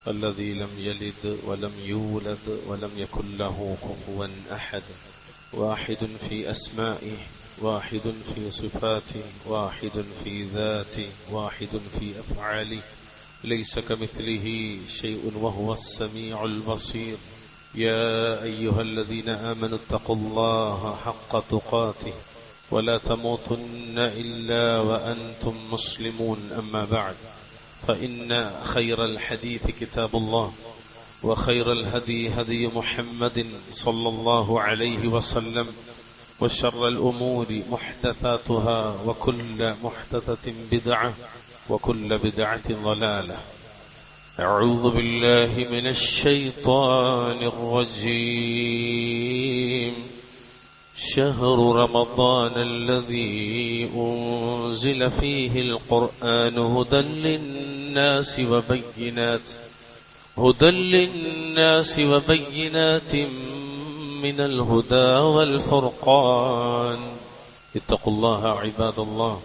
الذي لم يلد ولم يولد ولم يكن له كفوا أحد واحد في أسمائه واحد في صفاته واحد في ذاته واحد في أفعاله ليس كمثله شيء وهو السميع البصير يا أيها الذين آمنوا اتقوا الله حق تقاته ولا تموتن إلا وأنتم مسلمون أما بعد فإن خير الحديث كتاب الله وخير الهدي هدي محمد صلى الله عليه وسلم وشر الأمور محدثاتها وكل محدثة بدعة وكل بدعة ضلالة أعوذ بالله من الشيطان الرجيم شهر رمضان الذي أنزل فيه القرآن هدى للناس وبينات من الهدى والفرقان اتقوا الله عباد الله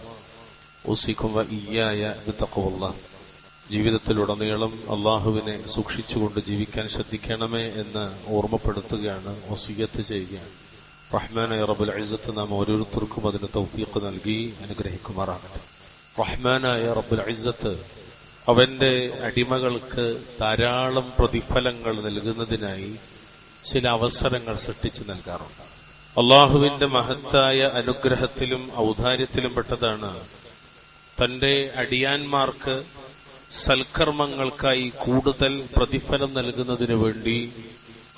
أوصيكم وإياي بتقوى الله. ജീവിതത്തിലുടനീളം അള്ളാഹുവിനെ സൂക്ഷിച്ചുകൊണ്ട് ജീവിക്കാൻ ശ്രദ്ധിക്കണമേ എന്ന് ഓർമ്മപ്പെടുത്തുകയാണ്, വസിയ്യത്ത് ചെയ്യുകയാണ്. റഹ്മാനായ റബ്ബുൽ ഇസ്സത്ത് നാം ഓരോരുത്തർക്കും അതിന് തൗഫീഖ് നൽകി അനുഗ്രഹിക്കുമാറാകട്ടെ. റഹ്മാനായ റബ്ബുൽ ഇസ്സത്ത് അവന്റെ അടിമകൾക്ക് ധാരാളം പ്രതിഫലങ്ങൾ നൽകുന്നതിനായി ചില അവസരങ്ങൾ സൃഷ്ടിച്ചു നൽകാറുണ്ട്. അള്ളാഹുവിന്റെ മഹത്തായ അനുഗ്രഹത്തിലും ഔദാര്യത്തിലും പെട്ടതാണ് തന്റെ അടിയാന്മാർക്ക് സൽക്കർമ്മങ്ങൾക്കായി കൂടുതൽ പ്രതിഫലം നൽകുന്നതിനു വേണ്ടി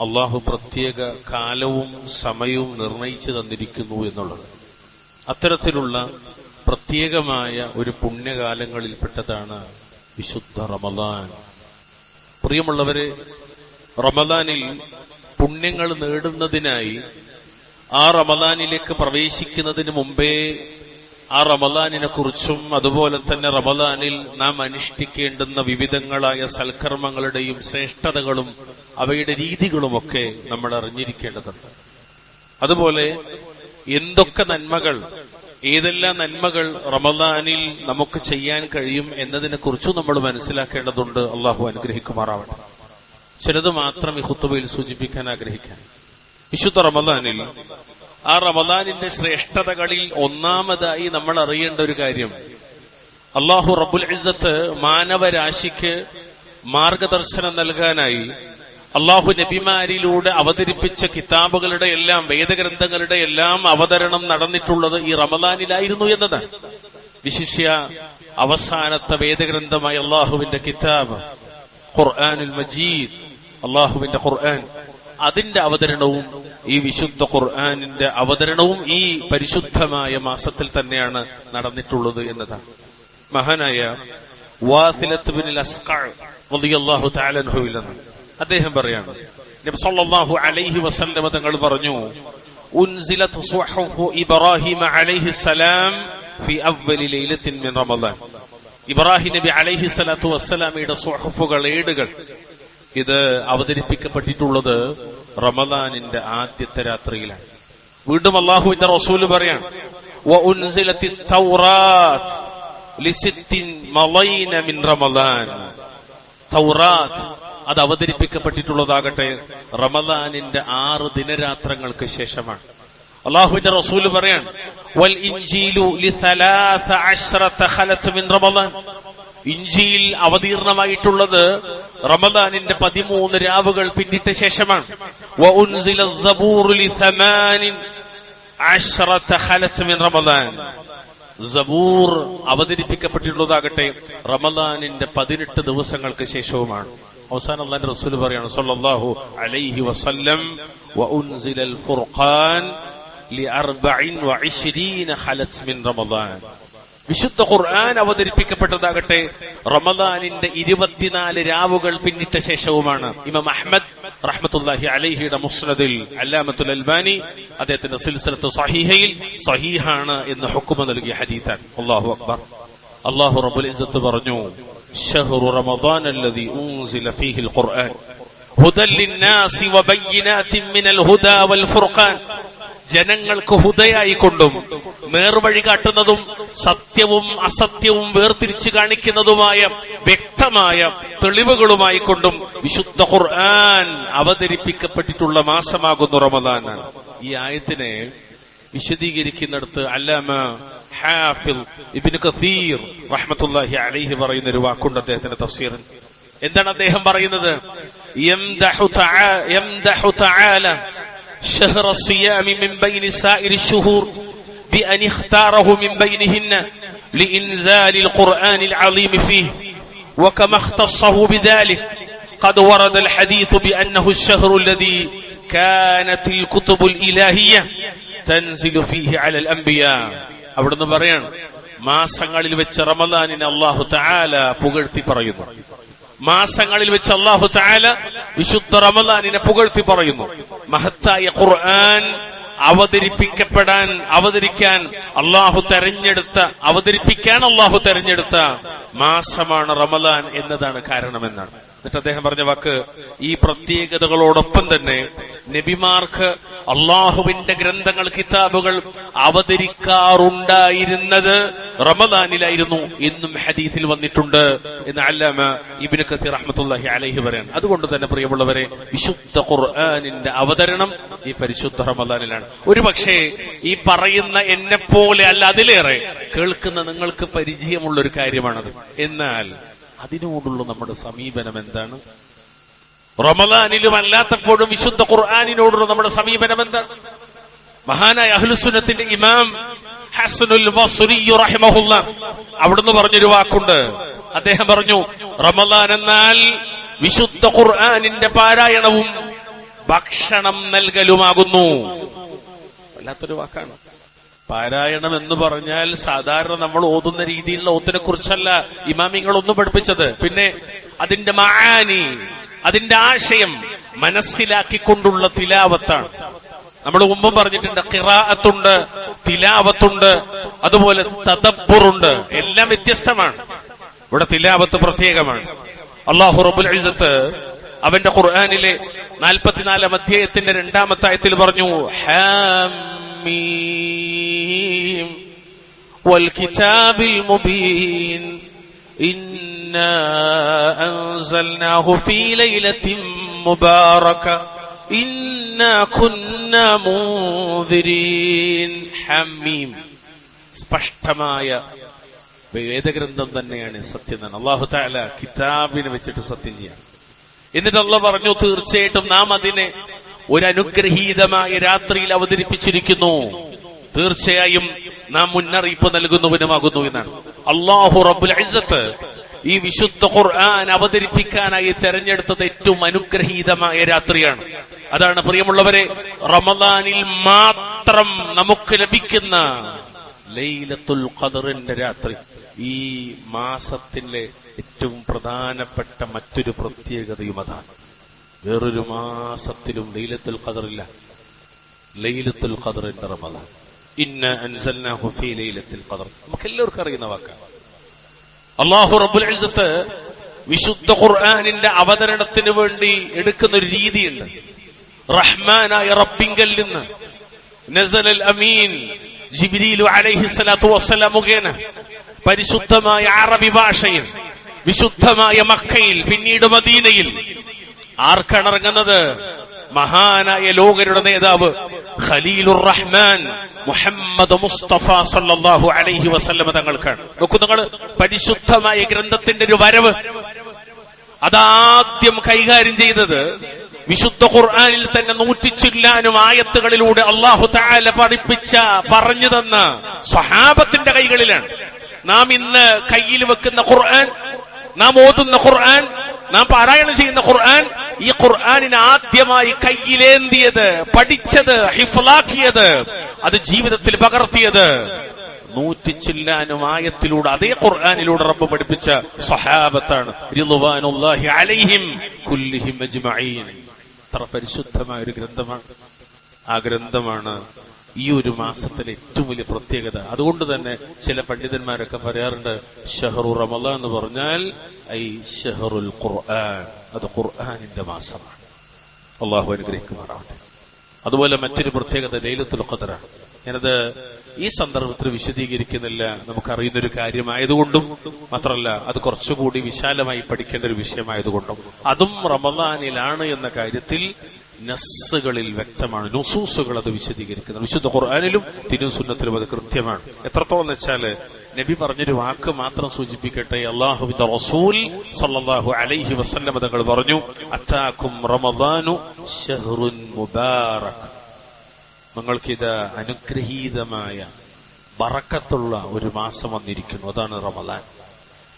അള്ളാഹു പ്രത്യേക കാലവും സമയവും നിർണയിച്ചു തന്നിരിക്കുന്നു എന്നുള്ളത്. അത്തരത്തിലുള്ള പ്രത്യേകമായ ഒരു പുണ്യകാലങ്ങളിൽപ്പെട്ടതാണ് വിശുദ്ധ റമദാൻ. പ്രിയമുള്ളവരെ, റമദാനിൽ പുണ്യങ്ങൾ നേടുന്നതിനായി ആ റമദാനിലേക്ക് പ്രവേശിക്കുന്നതിന് മുമ്പേ ആ റമദാനിനെ കുറിച്ചും അതുപോലെ തന്നെ റമദാനിൽ നാം അനുഷ്ഠിക്കേണ്ടുന്ന വിവിധങ്ങളായ സൽക്കർമ്മങ്ങളുടെയും ശ്രേഷ്ഠതകളും അവയുടെ രീതികളുമൊക്കെ നമ്മൾ അറിഞ്ഞിരിക്കേണ്ടതുണ്ട്. അതുപോലെ എന്തൊക്കെ നന്മകൾ, ഏതെല്ലാം നന്മകൾ റമദാനിൽ നമുക്ക് ചെയ്യാൻ കഴിയും എന്നതിനെ കുറിച്ചും നമ്മൾ മനസ്സിലാക്കേണ്ടതുണ്ട്. അള്ളാഹു അനുഗ്രഹിക്കുമാറാവട്ടെ. ചിലത് മാത്രം ഈ ഖുത്ബയിൽ സൂചിപ്പിക്കാൻ ആഗ്രഹിക്കാൻ. വിശുദ്ധ റമദാനിൽ ആ റമദാനിന്റെ ശ്രേഷ്ഠതകളിൽ ഒന്നാമതായി നമ്മൾ അറിയേണ്ട ഒരു കാര്യം, അല്ലാഹു റബ്ബുൽ ഇസ്സത്ത് മാനവരാശിക്ക് മാർഗദർശനം നൽകാനായി അല്ലാഹു നബിമാരിലൂടെ അവതരിപ്പിച്ച കിതാബുകളുടെ എല്ലാം, വേദഗ്രന്ഥങ്ങളുടെ എല്ലാം അവതരണം നടന്നിട്ടുള്ളത് ഈ റമദാനിലായിരുന്നു എന്നതാണ്. വിശിഷ്യ അവസാനത്തെ വേദഗ്രന്ഥമായ അല്ലാഹുവിന്റെ കിതാബ് ഖുർആനുൽ മജീദ്, അല്ലാഹുവിന്റെ ഖുർആൻ, അതിന്റെ അവതരണവും ഈ വിശുദ്ധ ഖുർആനിന്റെ അവതരണവും ഈ പരിശുദ്ധമായ മാസത്തിൽ തന്നെയാണ് നടന്നിട്ടുള്ളത് എന്നതാണ്. മഹാനായ വാസിലത്ത് ബിനുൽ അസ്ഖഅ റളിയല്ലാഹു തആല അൻഹുവിൽ നിന്ന് അദ്ദേഹം പറയാണ്, നബി സല്ലല്ലാഹു അലൈഹി വസല്ലം തങ്ങൾ പറഞ്ഞു, ഉൻസിലത് സുഹുഫു ഇബ്രാഹിം അലൈഹിസ്സലാം ഫി അവ്വലി ലൈലത്തിൻ മിൻ റമദാൻ. ഇബ്രാഹിം നബി അലൈഹി സ്വലാത്തു വസ്സലാമയുടെ സുഹുഫുകൾ, ഏടുകൾ, ഇത് അവതരിപ്പിക്കപ്പെട്ടിട്ടുള്ളത് റമദാനിന്റെ ആദ്യത്തെ രാത്രിയിലാണ്. വീണ്ടും അല്ലാഹുവിന്റെ റസൂല് പറയാണ്, വഉൻസിലത്തിത് തൗറാത്ത് ലിസിത്തിൻ മളൈന മിൻ റമദാൻ. തൗറാത്ത് അത് അവതരിപ്പിക്കപ്പെട്ടിട്ടുള്ളതാകട്ടെ റമദാനിന്റെ 6 ദിനരാത്രങ്ങൾക്ക് ശേഷമാണ്. അല്ലാഹുവിന്റെ റസൂല് പറയാണ്, വൽ ഇൻജീലു ലി13 ഖലത് മിൻ റമദാൻ. ഇഞ്ചിയിൽ അവതീർണമായിട്ടുള്ളത് റമദാനിന്റെ 13 രാവുകൾ പിന്നിട്ട ശേഷമാണ്. വഉൻസില സബൂർ ലി18 ഖലത് മിൻ റമദാൻ. സബൂർ അവതരിപ്പിക്കപ്പെട്ടിട്ടുള്ളതാകട്ടെ റമദാനിന്റെ 18 ദിവസങ്ങൾക്ക് ശേഷവുമാണ്. അവസാനം അല്ലാഹുവിന്റെ റസൂൽ പറയാണ് സല്ലല്ലാഹു അലൈഹി വസല്ലം, വഉൻസിലൽ ഫുർഖാൻ ലി24 ഖലത് മിൻ റമദാൻ. വിശുദ്ധ ഖുർആൻ അവതരിപ്പിക്കപ്പെട്ടതാകട്ടെ റമദാനിന്റെ 24 രാവുകൾ പിന്നിട്ട ശേഷവുമാണ്. ഇമാം അഹ്മദ് റഹ്മത്തുള്ളാഹി അലൈഹിയുടെ മുസ്നദിൽ അല്ലാമത്തുൽ അൽബാനി അദ്ദേഹത്തിന്റെ സിൽസിലത്ത് സ്വഹീഹയിൽ സ്വഹീഹാണ് എന്ന് ഹുക്മ നൽകിയ ഹദീസാണ്. അല്ലാഹു അക്ബർ. അല്ലാഹു റബ്ബുൽ ഇസ്സത്ത് പറഞ്ഞു, ശഹ്റു റമദാൻ അല്ലദീ ഉൻസില ഫീഹിൽ ഖുർആൻ ഹുദൽ ലിന്നാസി വബയ്യിനാതിൻ മിനൽ ഹുദാ വൽ ഫുർഖാൻ. ജനങ്ങൾക്ക് ഹുദയായിക്കൊണ്ടും നേർവഴി കാട്ടുന്നതും സത്യവും അസത്യവും വേർതിരിച്ചു കാണിക്കുന്നതുമായ വ്യക്തമായ തെളിവുകളുമായി കൊണ്ടും വിശുദ്ധ ഖുർആൻ അവതരിപ്പിക്കപ്പെട്ടിട്ടുള്ള മാസമാകുന്നു റമദാനാണ്. ഈ ആയത്തിനെ വിശദീകരിക്കുന്നിടത്ത് അല്ലാമ ഹാഫിൽ ഇബ്നു കസീർ റഹ്മത്തുള്ളാഹി അലൈഹി പറയുന്ന ഒരു വാക്കുണ്ട് അദ്ദേഹത്തിന്റെ തഫ്സീറിൽ. എന്താണ് അദ്ദേഹം പറയുന്നത്? യംദഹു തആല شهر الصيام من بين سائر الشهور بأن اختاره من بينهن لإنزال القرآن العظيم فيه وكما اختصه بذلك قد ورد الحديث بأنه الشهر الذي كانت الكتب الإلهية تنزل فيه على الأنبياء. അവിടുന്ന് പറയാണ്, മാസങ്ങളിൽ വെച്ച് റമദാനിനെ അല്ലാഹു തആല പുകഴ്ത്തി പറയുന്നു. മാസങ്ങളിൽ വെച്ച് അല്ലാഹു തആല വിശുദ്ധ റമദാനിനെ പുകഴ്ത്തി പറയുന്നു. മഹത്തായ ഖുർആൻ അവതരിപ്പിക്കാൻ അല്ലാഹു തെരഞ്ഞെടുത്ത മാസമാണ് റമദാൻ എന്നതാണ് കാരണമെന്നാണ്. എന്നിട്ട് അദ്ദേഹം പറഞ്ഞ വാക്ക്, ഈ പ്രത്യേകതകളോടൊപ്പം തന്നെ നബിമാർക്ക് അള്ളാഹുവിന്റെ ഗ്രന്ഥങ്ങൾ, കിതാബുകൾ അവതരിക്കാറുണ്ടായിരുന്നത് റമദാനിലായിരുന്നു എന്നും ഹദീസിൽ വന്നിട്ടുണ്ട് എന്ന് അല്ലാമ ഇബ്നു കസീർ റഹ്മത്തുള്ളാഹി അലൈഹി പറയാണ്. അതുകൊണ്ട് തന്നെ പ്രിയമുള്ളവരെ, വിശുദ്ധ ഖുർആനിന്റെ അവതരണം ഈ പരിശുദ്ധ റമദാനിലാണ്. ഒരു പക്ഷേ ഈ പറയുന്ന എന്നെ പോലെ അല്ല, അതിലേറെ കേൾക്കുന്ന നിങ്ങൾക്ക് പരിചയമുള്ള ഒരു കാര്യമാണത്. എന്നാൽ അതിനോടുള്ള നമ്മുടെ സമീപനം എന്താണ്? റമദാനിലും അല്ലാത്തപ്പോഴും വിശുദ്ധ ഖുർആനിനോടുള്ള നമ്മുടെ സമീപനം എന്താണ്? മഹാനായ അഹ്ലുസുന്നത്തിന്റെ ഇമാം ഹസനുൽ ബസ്രി റഹിമഹുല്ലാ അവിടുന്ന് പറഞ്ഞൊരു വാക്കുണ്ട്. അദ്ദേഹം പറഞ്ഞു, റമദാൻ എന്നാൽ വിശുദ്ധ ഖുർആനിന്റെ പാരായണവും ഭക്ഷണം നൽകലുമാകുന്നു. വല്ലാത്തൊരു വാക്കാണ്. പാരായണം എന്ന് പറഞ്ഞാൽ സാധാരണ നമ്മൾ ഓതുന്ന രീതിയിലുള്ള ഓത്തിനെ കുറിച്ചല്ല ഇമാമിങ്ങളൊന്നും പഠിപ്പിച്ചത്. പിന്നെ അതിന്റെ മആനി, അതിന്റെ ആശയം മനസ്സിലാക്കിക്കൊണ്ടുള്ള തിലാവത്താണ്. നമ്മൾ മുമ്പും പറഞ്ഞിട്ടുണ്ട്, ഖിറാഅത്തുണ്ട്, തിലാവത്തുണ്ട്, അതുപോലെ തദബ്ബുറുണ്ട്. എല്ലാം വ്യത്യസ്തമാണ്. ഇവിടെ തിലാവത്ത് പ്രത്യേകമാണ്. അല്ലാഹു റബ്ബുൽ ഇസ്സത്ത് അവന്റെ ഖുർആനിലെ 44 അധ്യായത്തിന്റെ 2-ാമത്തെ ആയത്തിൽ പറഞ്ഞു, ഹാമീം വൽകിതാബിൽ മുബീൻ ഇന്നാ അൻസൽനാഹു ഫീ ലൈലത്തിൻ മുബാറക ഇന്നാ കുന്നാ മുൻദിരീൻ. ഹമീം, സ്പഷ്ടമായ വേദഗ്രന്ഥം തന്നെയാണ് സത്യം തന്നെ. അല്ലാഹു തആല കിതാബിനെ വെച്ചിട്ട് സത്യം ചെയ്യാം. എന്നിട്ട് അല്ലാഹു പറഞ്ഞു, തീർച്ചയായിട്ടും നാം അതിനെ ഒരു അനുഗ്രഹീതമായ രാത്രിയിൽ അവതരിപ്പിച്ചിരിക്കുന്നു, തീർച്ചയായും നാം മുന്നറിയിപ്പ് നൽകുന്നവനുമാകുന്നു എന്നാണ്. അല്ലാഹു റബ്ബുൽ ഇസ്സത്ത് ഈ വിശുദ്ധ ഖുർആൻ അവതരിപ്പിക്കാനായി തെരഞ്ഞെടുത്തത് ഏറ്റവും അനുഗ്രഹീതമായ രാത്രിയാണ്. അതാണ് പ്രിയമുള്ളവരെ, റമദാനിൽ മാത്രം നമുക്ക് ലഭിക്കുന്ന ലൈലത്തുൽ ഖദറിന്റെ രാത്രി. ഈ മാസത്തിലെ ഏറ്റവും പ്രധാനപ്പെട്ട മറ്റൊരു പ്രത്യേകതയും അതാണ്. വേറൊരു മാസത്തിലും ലൈലത്തുൽ ഖദറില്ല. ലൈലത്തുൽ ഖദറിന്റെ റമദാൻ. ഇന്നാ അൻസൽനാഹു ഫീ ലൈലത്തുൽ ഖദർ. നമുക്ക് എല്ലാവർക്കും അറിയുന്ന വാക്കാണ്. അല്ലാഹു റബ്ബുൽ ഇസ്സത്ത് വിശുദ്ധ ഖുർആനിന്റെ അവതരണത്തിന് വേണ്ടി എടുക്കുന്ന ഒരു രീതിയുണ്ട്. റഹ്മാനായ റബ്ബിങ്കൽ നിന്ന് നസലൽ അമീൻ ജിബ്രീൽ അലൈഹിസ്സലാത്തു വസ്സലാം മുഖേന പരിശുദ്ധമായ അറബി ഭാഷയിൽ, വിശുദ്ധമായ മക്കയിൽ, പിന്നീട് മദീനയിൽ ആർക്കാണ് ഇറങ്ങുന്നത്? മഹാനായ ലോകരുടെ നേതാവ് ഖലീലുർ റഹ്മാൻ മുഹമ്മദ് മുസ്തഫ സല്ലല്ലാഹു അലൈഹി വസല്ലം തങ്ങൾക്കാണ്. നോക്കൂ നിങ്ങൾ, പരിശുദ്ധമായ ഗ്രന്ഥത്തിന്റെ ഒരു വരവ് അതാദ്യം കൈകാര്യം ചെയ്തത് വിശുദ്ധ ഖുർആനിൽ തന്നെ 100 ആയത്തുകളിലൂടെ അല്ലാഹു തആല പറഞ്ഞു തന്ന സ്വഹാബത്തിന്റെ കൈകളിലാണ്. നാം ഇന്ന് കയ്യിൽ വെക്കുന്ന ഖുർആൻ, നാം ഓതുന്ന ഖുർആൻ, നാം പാരായണം ചെയ്യുന്ന ഖുർആൻ, ഈ ഖുർആനിനെ ആദ്യമായി കയ്യിലേന്തിയത്, പഠിച്ചത്, ഹിഫ്ളാക്കിയത്, അത് ജീവിതത്തിൽ പകർത്തിയത് 100 ആയത്തിലൂടെ, അതേ ഖുർആനിലൂടെ റബ്ബ് പഠിപ്പിച്ച സ്വഹാബത്താണ് റിദ്വാനുല്ലാഹി അലൈഹിം കുല്ലിഹിം അജ്മഈൻ. അത്ര പരിശുദ്ധമായ ഒരു ഗ്രന്ഥമാണ്. ആ ഗ്രന്ഥമാണ് ഈ ഒരു മാസത്തിലെ ഏറ്റവും വലിയ പ്രത്യേകത. അതുകൊണ്ട് തന്നെ ചില പണ്ഡിതന്മാരൊക്കെ പറയാറുണ്ട്, ഷഹറു റമളാൻ എന്ന് പറഞ്ഞാൽ ഐ ഷഹറുൽ ഖുർആൻ, അത് ഖുർആനിന്റെ മാസമാണ്. അല്ലാഹു അനുഗ്രഹിക്കുമാറാവട്ടെ. അതുപോലെ മറ്റൊരു പ്രത്യേകത ലൈലത്തുൽ ഖദ്റാണ്. ഞാനത് ഈ സന്ദർഭത്തിൽ വിശദീകരിക്കുന്നില്ല, നമുക്കറിയുന്നൊരു കാര്യമായതുകൊണ്ടും മാത്രമല്ല അത് കുറച്ചുകൂടി വിശാലമായി പഠിക്കേണ്ട ഒരു വിഷയമായതുകൊണ്ടും അതും റമദാനിലാണ് എന്ന കാര്യത്തിൽ നസ്സുകളിൽ വ്യക്തമാണ്, നുസൂസുകൾ അത് വിശദീകരിക്കുന്നത്. വിശുദ്ധ ഖുർആനിലും തിരുസുന്നത്തിലും അത് കൃത്യമാണ്. എത്രത്തോളം വെച്ചാല് നബി പറഞ്ഞൊരു വാക്ക് മാത്രം സൂചിപ്പിക്കട്ടെ. അല്ലാഹുവിന്റെ റസൂൽ സല്ലല്ലാഹു അലൈഹി വസല്ലം തങ്ങൾ പറഞ്ഞു, അതാകും റമദാനു ശഹ്റുൻ മുബാറക്. നിങ്ങൾക്കിത് അനുഗ്രഹീതമായ ബറക്കത്തുള്ള ഒരു മാസം വന്നിരിക്കുന്നു, അതാണ് റമദാൻ.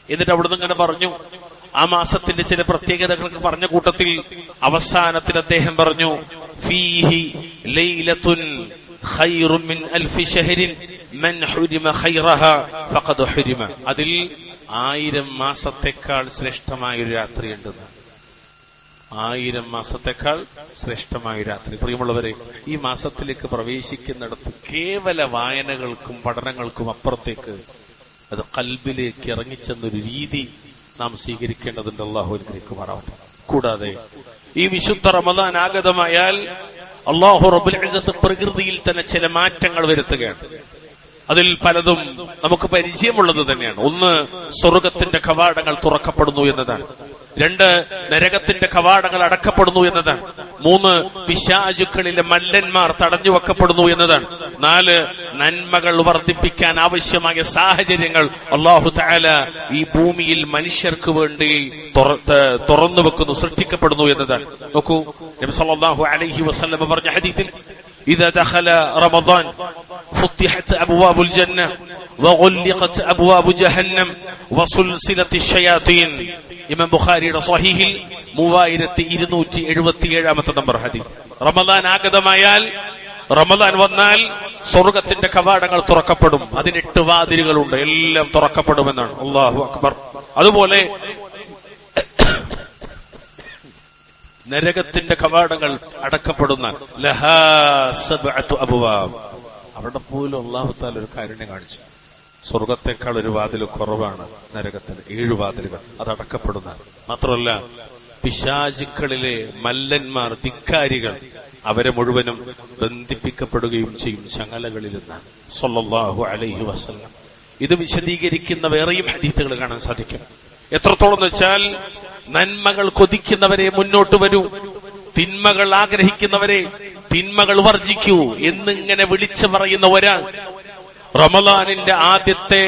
എന്നിട്ട് അവിടുന്ന് ഇങ്ങനെ പറഞ്ഞു, ആ മാസത്തിന്റെ ചില പ്രത്യേകതകളൊക്കെ പറഞ്ഞ കൂട്ടത്തിൽ അവസാനത്തിൽ അദ്ദേഹം പറഞ്ഞു, ഫീഹി ലൈലത്തുൻ ഖൈറുൻ മിൻ അൽഫി ശഹരിൻ മൻ ഹുരിമ ഖൈറഹാ ഫഖദ് ഹുരിമ. അതിൽ 1000 മാസത്തെക്കാൾ ശ്രേഷ്ഠമായ ഒരു രാത്രിയുണ്ടെന്ന്. 1000 മാസത്തെക്കാൾ ശ്രേഷ്ഠമായ രാത്രി. പ്രിയമുള്ളവരെ, ഈ മാസത്തിലേക്ക് പ്രവേശിക്കുന്നിടത്ത് കേവല വായനകൾക്കും പഠനങ്ങൾക്കും അപ്പുറത്തേക്ക് അത് ഖൽബിലേക്ക് ഇറങ്ങിച്ചെന്നൊരു രീതി നാം സ്വീകരിക്കേണ്ടതുണ്ട്. അല്ലാഹു അനുഗ്രഹിക്കുമാറാവട്ടെ. കൂടാതെ ഈ വിശുദ്ധ റമദാൻ ആഗതമായാൽ അല്ലാഹു റബ്ബുൽ ഇസ്സത്ത് പ്രകൃതിയിൽ തന്നെ ചില മാറ്റങ്ങൾ വരുത്തുകയാണ്. അതിൽ പലതും നമുക്ക് പരിചയമുള്ളത് തന്നെയാണ്. ഒന്ന്, സ്വർഗത്തിന്റെ കവാടങ്ങൾ തുറക്കപ്പെടുന്നു എന്നതാണ്. 2, നരകത്തിന്റെ കവാടങ്ങൾ അടക്കപ്പെടുന്നു എന്നതാണ്. 3, പിശാചുക്കളിലെ മല്ലന്മാർ തടഞ്ഞു വെക്കപ്പെടുന്നു എന്നതാണ്. 4, നന്മകൾ വർദ്ധിപ്പിക്കാൻ ആവശ്യമായ സാഹചര്യങ്ങൾ അല്ലാഹു തആല ഈ ഭൂമിയിൽ മനുഷ്യർക്ക് വേണ്ടി തുറന്നു വെക്കുന്നു, സൃഷ്ടിക്കപ്പെടുന്നു എന്നതാണ്. നോക്കൂ, നബി സല്ലല്ലാഹു അലൈഹി വസല്ലം പറഞ്ഞ ഹദീസിൽ, ഇദാ ദഖല റമദാൻ ഫുത്തിഹത് അബ്വാബുൽ ജന്ന വഗുല്ലിഖത് അബ്വാബു ജഹന്നം വസുൽസിലത്തി ശയാതീൻ. ഇമാം ബുഖാരിയുടെ സ്വഹീഹിൽ 3277 നമ്പർ ഹദീസ്. റമദാൻ ആഗതമായാൽ, റമദാൻ വന്നാൽ സ്വർഗത്തിന്റെ കവാടങ്ങൾ തുറക്കപ്പെടും. അതിന് 8 വാതിലുകളുണ്ട്, എല്ലാം തുറക്കപ്പെടുമെന്നാണ്. അല്ലാഹു അക്ബർ. അതുപോലെ നരകത്തിന്റെ കവാടങ്ങൾ അടക്കപ്പെടുന്ന ലഹാ സബ്അതു അബ്വാബ്. അവിടെ പോലും അല്ലാഹു തആല ഒരു കാരുണ്യം കാണിച്ചു. സ്വർഗത്തെക്കാൾ ഒരു വാതിൽ കുറവാണ് നരകത്തിന്, 7 വാതിലുകൾ, അത് അടക്കപ്പെടുന്ന. മാത്രമല്ല, പിശാചുക്കളിലെ മല്ലന്മാർ, ധിക്കാരികൾ, അവരെ മുഴുവനും ബന്ധിപ്പിക്കപ്പെടുകയും ചെയ്യും ചങ്ങലകളിൽ നിന്ന്. സല്ലല്ലാഹു അലൈഹി വസല്ലം. ഇത് വിശദീകരിക്കുന്ന വേറെയും ഹദീസുകൾ കാണാൻ സാധിക്കും. എത്രത്തോളം വെച്ചാൽ, നന്മകൾ കൊതിക്കുന്നവരെ മുന്നോട്ട് വരൂ, തിന്മകൾ ആഗ്രഹിക്കുന്നവരെ തിന്മകൾ വർജിക്കൂ എന്നിങ്ങനെ വിളിച്ചു പറയുന്ന ഒരാൾ റമദാനിന്റെ ആദ്യത്തെ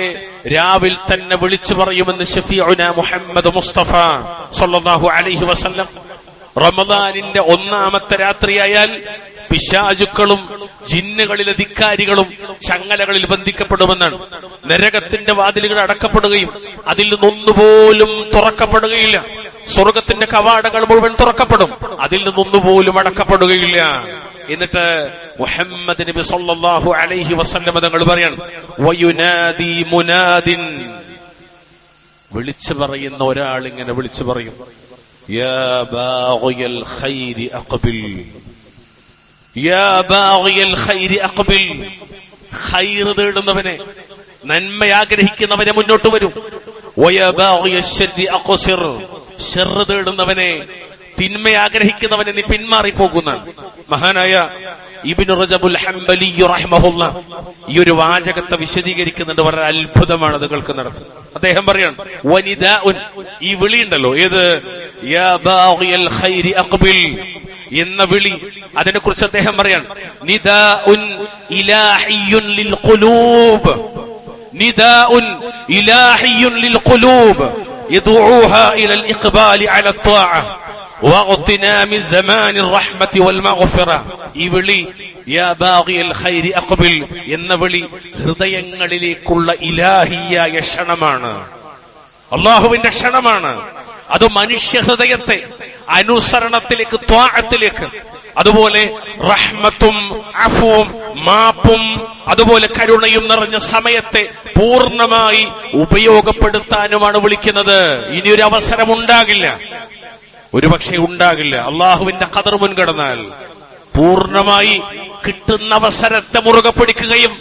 രാവിൽ തന്നെ വിളിച്ചു പറയുമെന്ന് ഷഫീഉന മുഹമ്മദ് മുസ്തഫ സല്ലല്ലാഹു അലൈഹി വസല്ലം. റമദാനിന്റെ 1ാമത്തെ രാത്രിയായാൽ പിശാചുക്കളും ജിന്നുകളിലെ ധിക്കാരികളും ചങ്ങലകളിൽ ബന്ധിക്കപ്പെടുമെന്നാണ്. നരകത്തിന്റെ വാതിലുകൾ അടക്കപ്പെടുകയും അതിൽ നിന്നൊന്നുപോലും തുറക്കപ്പെടുകയില്ല. സ്വർഗത്തിന്റെ കവാടങ്ങൾ മുഴുവൻ തുറക്കപ്പെടും, അതിൽ നിന്നൊന്നുപോലും അടക്കപ്പെടുകയില്ല. എന്നിട്ട് മുഹമ്മദ് നബി സല്ലല്ലാഹു അലൈഹി വസല്ലം തങ്ങൾ പറയാണ്, വയുനാദി മുനാദിൻ. വിളിച്ചു പറയുന്ന ഒരാൾ ഇങ്ങനെ വിളിച്ചു പറയും, യാ ബാഗിയൽ ഖൈരി അഖ്ബിൽ, യാ ബാഗിയൽ ഖൈരി അഖ്ബിൽ. ഖൈർ തേടുന്നവനെ, നന്മ ആഗ്രഹിക്കുന്നവനെ മുന്നോട്ട് വരും. വയാ ബാഗിയൽ ശർരി അഖ്സിർ. ശർ തേടുന്നവനെ, തിന്മ ആഗ്രഹിക്കുന്നവനെ നീ പിന്മാറി പോകുന്ന. മഹാനായ ഇബ്നു റജബുൽ ഹംബലി റഹിമഹുല്ലാഹ് ഈ ഒരു വാചകത്തെ വിശദീകരിക്കുന്നുണ്ട്. വളരെ അത്ഭുതമാണ് അത് കേൾക്കുന്നിടത്ത്. അദ്ദേഹം പറയാണ്, വനിദാഉൻ. ഈ വിളി ഉണ്ടല്ലോ, ഏത്? യാ ബാഗിയൽ ഖൈരി അഖ്ബിൽ എന്ന വിളി, അതിനെക്കുറിച്ച് അദ്ദേഹം പറയാണ്, നിദാഉൻ ഇലാഹിയ്യുൻ ലിൽ ഖുലൂബ്, നിദാഉൻ ഇലാഹിയ്യുൻ ലിൽ ഖുലൂബ് യദഊഹാ ഇലൽ ഇഖ്ബാലി അല ത്വാഅ വഗ്തിനാമി സമാനിർ റഹ്മത്തി വൽ മഗ്ഫിറ. ഈ വിളി, യാ ബാഗിയൽ ഖൈരി അഖ്ബിൽ എന്ന വിളി ഹൃദയങ്ങളിലേക്കുള്ള ഇലാഹിയായ ക്ഷണമാണ്, അല്ലാഹുവിന്റെ ക്ഷണമാണ്. അത് മനുഷ്യ ഹൃദയത്തെ അനുസരണത്തിലേക്ക്, ത്വാഅത്തിലേക്ക്, അതുപോലെ റഹ്മത്തും അഫുവും മാപ്പും അതുപോലെ കരുണയും നിറഞ്ഞ സമയത്തെ പൂർണ്ണമായി ഉപയോഗപ്പെടുത്താനുമാണ് വിളിക്കുന്നത്. ഇനിയൊരു അവസരം ഉണ്ടാകില്ല, ഒരുപക്ഷെ ഉണ്ടാകില്ല. അള്ളാഹുവിന്റെ ഖദർ മുൻകടന്നാൽ പൂർണ്ണമായി കിട്ടുന്ന അവസരത്തെ മുറുകെ പിടിക്കുകയും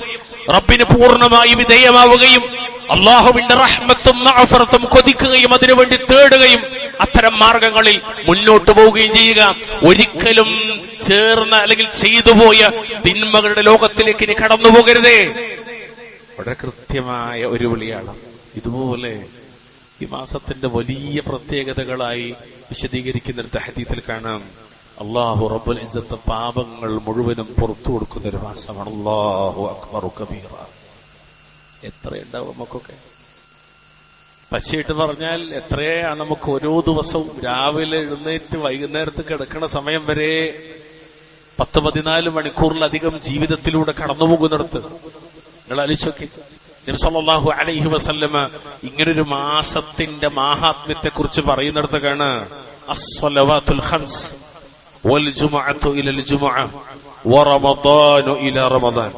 റബ്ബിന് പൂർണ്ണമായി വിധേയമാവുകയും അള്ളാഹുവിന്റെ റഹ്മത്തും മഅഫറത്തും കൊതിക്കുകയും അതിനുവേണ്ടി തേടുകയും അത്തരം മാർഗങ്ങളിൽ മുന്നോട്ട് പോവുകയും ചെയ്യുക. ഒരിക്കലും ചേർന്ന അല്ലെങ്കിൽ ചെയ്തുപോയ തിന്മകളുടെ ലോകത്തിലേക്ക് ഇനി കടന്നു പോകരുതേ. വളരെ കൃത്യമായ ഒരു വിളിയാണ്. ഇതുപോലെ ഈ മാസത്തിന്റെ വലിയ പ്രത്യേകതകളായി വിശദീകരിക്കുന്നിടത്ത് ഹദീസിൽ കാണാം, അല്ലാഹു റബ്ബുൽ ഇസ്സത്ത് പാപങ്ങൾ മുഴുവനും പുറത്തു കൊടുക്കുന്ന ഒരു മാസമാണ്. അല്ലാഹു അക്ബറു കബീറ. എത്രയുണ്ടാവും നമുക്കൊക്കെ? പശയിട്ട് പറഞ്ഞാൽ എത്രയാണ് നമുക്ക് ഓരോ ദിവസവും രാവിലെ എഴുന്നേറ്റ് വൈകുന്നേരത്ത് കിടക്കുന്ന സമയം വരെ 10-14 മണിക്കൂറിലധികം ജീവിതത്തിലൂടെ കടന്നുപോകുന്നിടത്ത് നിങ്ങൾ ആലോചിച്ചോക്കി. നബി സല്ലല്ലാഹു അലൈഹി വസല്ലമ ഇങ്ങനൊരു മാസത്തിന്റെ മാഹാത്മ്യത്തെ കുറിച്ച് പറയുന്നിടത്ത് കാണാ, അസ്സലവാത്തുൽ ഖംസ് വൽ ജുമുഅത്തു ഇലൽ ജുമുഅ വറമദാനു ഇലാ റമദാൻ